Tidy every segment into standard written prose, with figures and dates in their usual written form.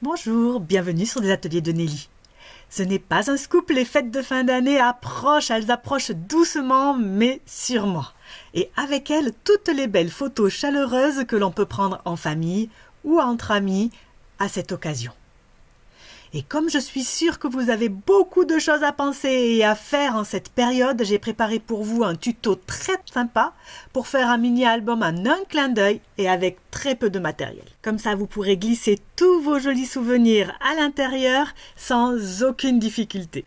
Bonjour, bienvenue sur les ateliers de Nelly. Ce n'est pas un scoop, les fêtes de fin d'année approchent, elles approchent doucement mais sûrement. Et avec elles, toutes les belles photos chaleureuses que l'on peut prendre en famille ou entre amis à cette occasion. Et comme je suis sûre que vous avez beaucoup de choses à penser et à faire en cette période, j'ai préparé pour vous un tuto très sympa pour faire un mini-album en un clin d'œil et avec très peu de matériel. Comme ça, vous pourrez glisser tous vos jolis souvenirs à l'intérieur sans aucune difficulté.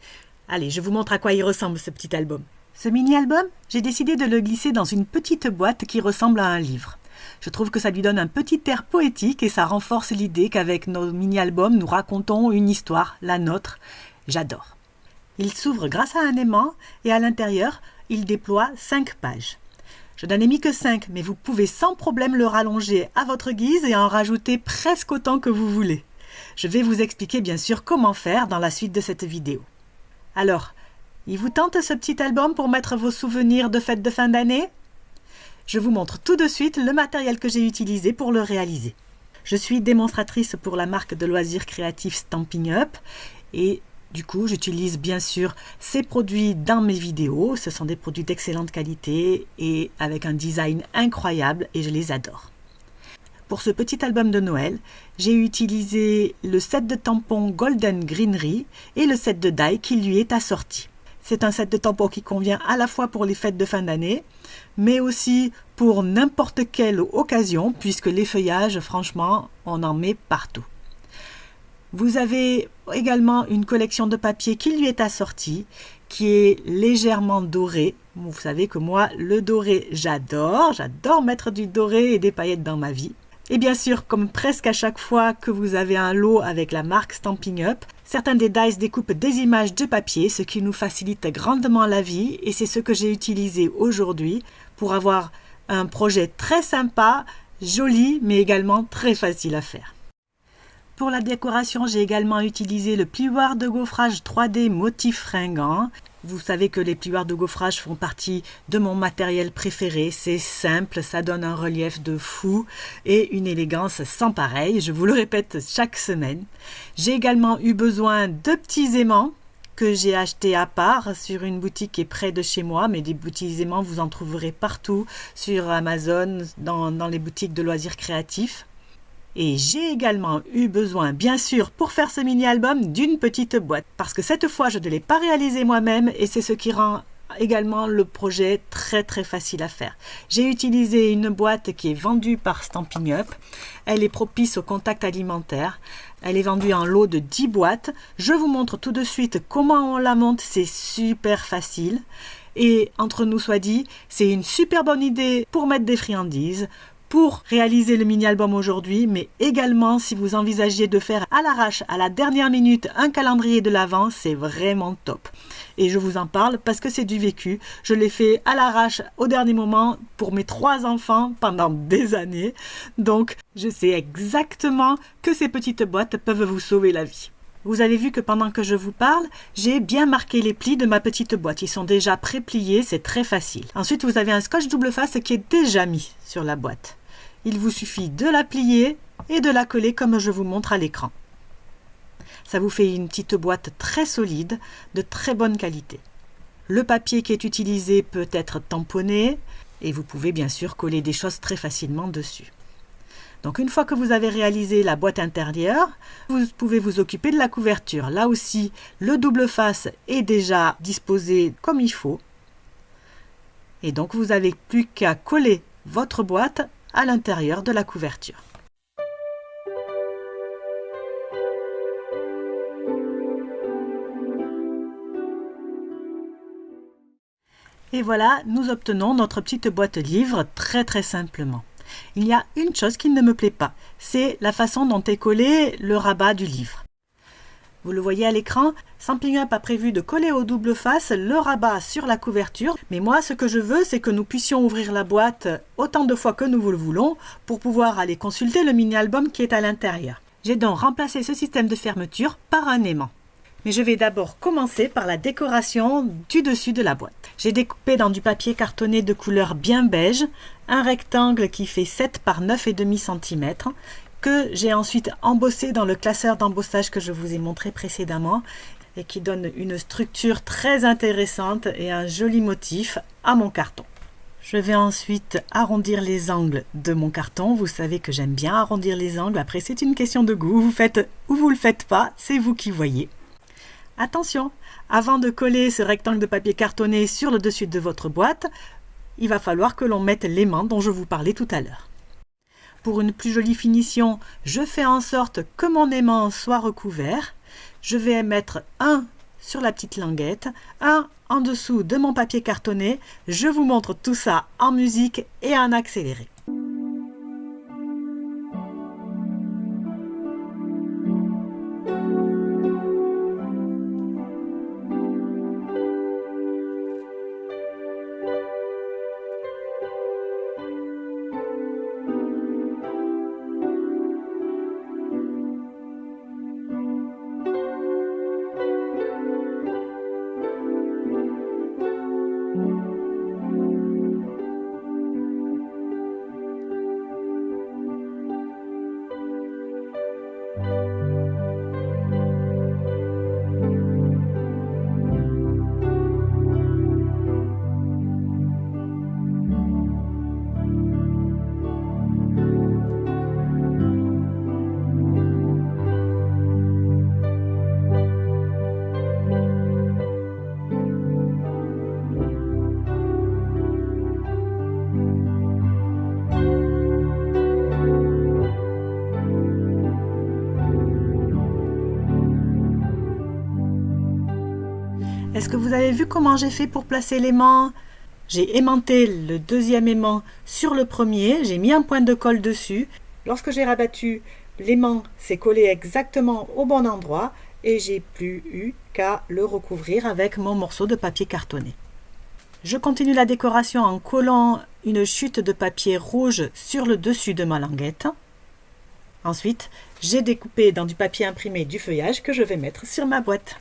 Allez, je vous montre à quoi il ressemble ce petit album. Ce mini-album, j'ai décidé de le glisser dans une petite boîte qui ressemble à un livre. Je trouve que ça lui donne un petit air poétique et ça renforce l'idée qu'avec nos mini-albums, nous racontons une histoire, la nôtre. J'adore. Il s'ouvre grâce à un aimant et à l'intérieur, il déploie 5 pages. Je n'en ai mis que 5, mais vous pouvez sans problème le rallonger à votre guise et en rajouter presque autant que vous voulez. Je vais vous expliquer bien sûr comment faire dans la suite de cette vidéo. Alors, il vous tente ce petit album pour mettre vos souvenirs de fêtes de fin d'année ? Je vous montre tout de suite le matériel que j'ai utilisé pour le réaliser. Je suis démonstratrice pour la marque de loisirs créatifs Stampin' Up et du coup j'utilise bien sûr ces produits dans mes vidéos. Ce sont des produits d'excellente qualité et avec un design incroyable et je les adore. Pour ce petit album de Noël, j'ai utilisé le set de tampons Golden Greenery et le set de die qui lui est assorti. C'est un set de tampons qui convient à la fois pour les fêtes de fin d'année, mais aussi pour n'importe quelle occasion, puisque les feuillages, franchement, on en met partout. Vous avez également une collection de papier qui lui est assortie, qui est légèrement doré. Vous savez que moi, le doré, j'adore mettre du doré et des paillettes dans ma vie. Et bien sûr, comme presque à chaque fois que vous avez un lot avec la marque Stampin' Up, certains des dies découpent des images de papier, ce qui nous facilite grandement la vie et c'est ce que j'ai utilisé aujourd'hui pour avoir un projet très sympa, joli, mais également très facile à faire. Pour la décoration, j'ai également utilisé le plioir de gaufrage 3D motif fringant. Vous savez que les plioirs de gaufrage font partie de mon matériel préféré. C'est simple, ça donne un relief de fou et une élégance sans pareil. Je vous le répète chaque semaine. J'ai également eu besoin de petits aimants que j'ai achetés à part sur une boutique qui est près de chez moi. Mais des petits aimants, vous en trouverez partout sur Amazon, dans les boutiques de loisirs créatifs. Et j'ai également eu besoin, bien sûr, pour faire ce mini-album, d'une petite boîte. Parce que cette fois, je ne l'ai pas réalisé moi-même et c'est ce qui rend également le projet très très facile à faire. J'ai utilisé une boîte qui est vendue par Stampin' Up. Elle est propice au contact alimentaire. Elle est vendue en lot de 10 boîtes. Je vous montre tout de suite comment on la monte. C'est super facile. Et entre nous soit dit, c'est une super bonne idée pour mettre des friandises, pour réaliser le mini-album aujourd'hui, mais également si vous envisagez de faire à l'arrache, à la dernière minute, un calendrier de l'Avent, c'est vraiment top. Et je vous en parle parce que c'est du vécu. Je l'ai fait à l'arrache au dernier moment pour mes 3 enfants pendant des années. Donc, je sais exactement que ces petites boîtes peuvent vous sauver la vie. Vous avez vu que pendant que je vous parle, j'ai bien marqué les plis de ma petite boîte. Ils sont déjà pré-pliés, c'est très facile. Ensuite, vous avez un scotch double face qui est déjà mis sur la boîte. Il vous suffit de la plier et de la coller comme je vous montre à l'écran. Ça vous fait une petite boîte très solide, de très bonne qualité. Le papier qui est utilisé peut être tamponné et vous pouvez bien sûr coller des choses très facilement dessus. Donc une fois que vous avez réalisé la boîte intérieure, vous pouvez vous occuper de la couverture. Là aussi, le double face est déjà disposé comme il faut. Et donc vous n'avez plus qu'à coller votre boîte à l'intérieur de la couverture. Et voilà, nous obtenons notre petite boîte livre très très simplement. Il y a une chose qui ne me plaît pas, c'est la façon dont est collé le rabat du livre. Vous le voyez à l'écran, Stampin' Up a prévu de coller au double face le rabat sur la couverture. Mais moi, ce que je veux, c'est que nous puissions ouvrir la boîte autant de fois que nous le voulons pour pouvoir aller consulter le mini-album qui est à l'intérieur. J'ai donc remplacé ce système de fermeture par un aimant. Mais je vais d'abord commencer par la décoration du dessus de la boîte. J'ai découpé dans du papier cartonné de couleur bien beige un rectangle qui fait 7 par 9,5 cm que j'ai ensuite embossé dans le classeur d'embossage que je vous ai montré précédemment et qui donne une structure très intéressante et un joli motif à mon carton. Je vais ensuite arrondir les angles de mon carton. Vous savez que j'aime bien arrondir les angles. Après, c'est une question de goût. Vous faites ou vous le faites pas, c'est vous qui voyez. Attention, avant de coller ce rectangle de papier cartonné sur le dessus de votre boîte, il va falloir que l'on mette l'aimant dont je vous parlais tout à l'heure. Pour une plus jolie finition, je fais en sorte que mon aimant soit recouvert. Je vais mettre un sur la petite languette, un en dessous de mon papier cartonné. Je vous montre tout ça en musique et en accéléré. Est-ce que vous avez vu comment j'ai fait pour placer l'aimant? J'ai aimanté le deuxième aimant sur le premier, j'ai mis un point de colle dessus. Lorsque j'ai rabattu, l'aimant s'est collé exactement au bon endroit et j'ai plus eu qu'à le recouvrir avec mon morceau de papier cartonné. Je continue la décoration en collant une chute de papier rouge sur le dessus de ma languette. Ensuite, j'ai découpé dans du papier imprimé du feuillage que je vais mettre sur ma boîte.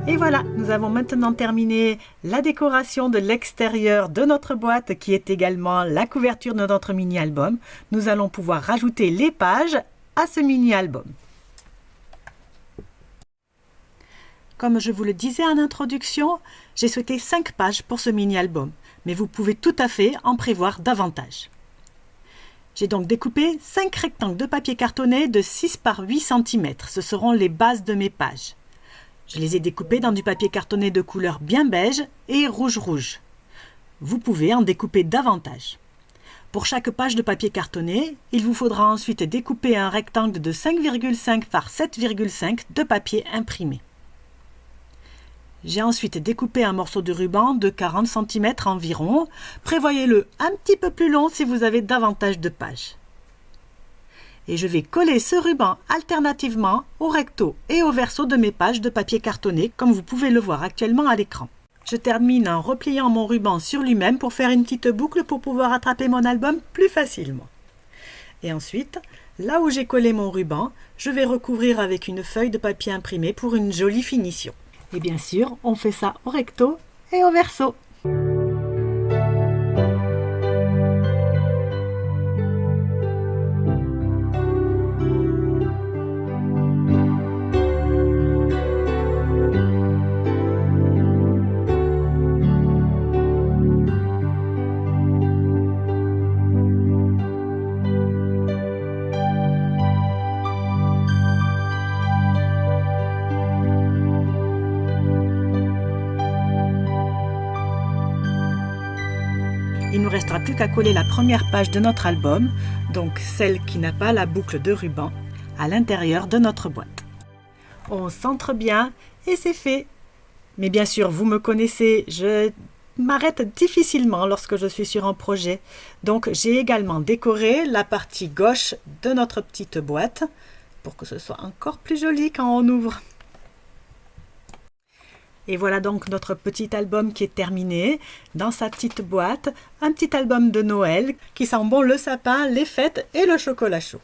Et voilà, nous avons maintenant terminé la décoration de l'extérieur de notre boîte qui est également la couverture de notre mini-album. Nous allons pouvoir rajouter les pages à ce mini-album. Comme je vous le disais en introduction, j'ai souhaité 5 pages pour ce mini-album, mais vous pouvez tout à fait en prévoir davantage. J'ai donc découpé 5 rectangles de papier cartonné de 6 par 8 cm. Ce seront les bases de mes pages. Je les ai découpés dans du papier cartonné de couleur bien beige et rouge. Vous pouvez en découper davantage. Pour chaque page de papier cartonné, il vous faudra ensuite découper un rectangle de 5,5 par 7,5 de papier imprimé. J'ai ensuite découpé un morceau de ruban de 40 cm environ. Prévoyez-le un petit peu plus long si vous avez davantage de pages. Et je vais coller ce ruban alternativement au recto et au verso de mes pages de papier cartonné, comme vous pouvez le voir actuellement à l'écran. Je termine en repliant mon ruban sur lui-même pour faire une petite boucle pour pouvoir attraper mon album plus facilement. Et ensuite, là où j'ai collé mon ruban, je vais recouvrir avec une feuille de papier imprimé pour une jolie finition. Et bien sûr, on fait ça au recto et au verso. nous restera plus qu'à coller la première page de notre album, donc celle qui n'a pas la boucle de ruban, à l'intérieur de notre boîte. On centre bien et c'est fait. Mais bien sûr, vous me connaissez, je m'arrête difficilement lorsque je suis sur un projet. Donc j'ai également décoré la partie gauche de notre petite boîte pour que ce soit encore plus joli quand on ouvre. Et voilà donc notre petit album qui est terminé. Dans sa petite boîte, un petit album de Noël qui sent bon le sapin, les fêtes et le chocolat chaud.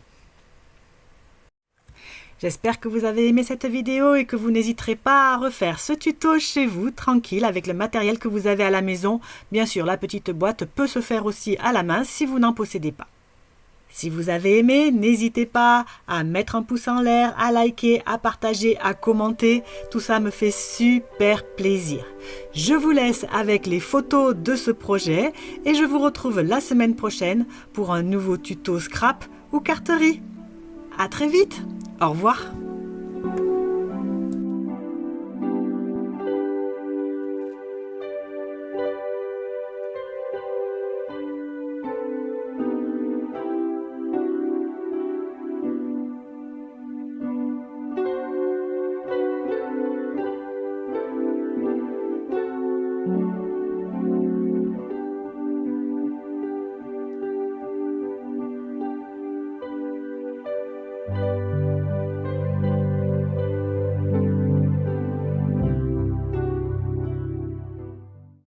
J'espère que vous avez aimé cette vidéo et que vous n'hésiterez pas à refaire ce tuto chez vous, tranquille, avec le matériel que vous avez à la maison. Bien sûr, la petite boîte peut se faire aussi à la main si vous n'en possédez pas. Si vous avez aimé, n'hésitez pas à mettre un pouce en l'air, à liker, à partager, à commenter. Tout ça me fait super plaisir. Je vous laisse avec les photos de ce projet et je vous retrouve la semaine prochaine pour un nouveau tuto scrap ou carterie. À très vite. Au revoir.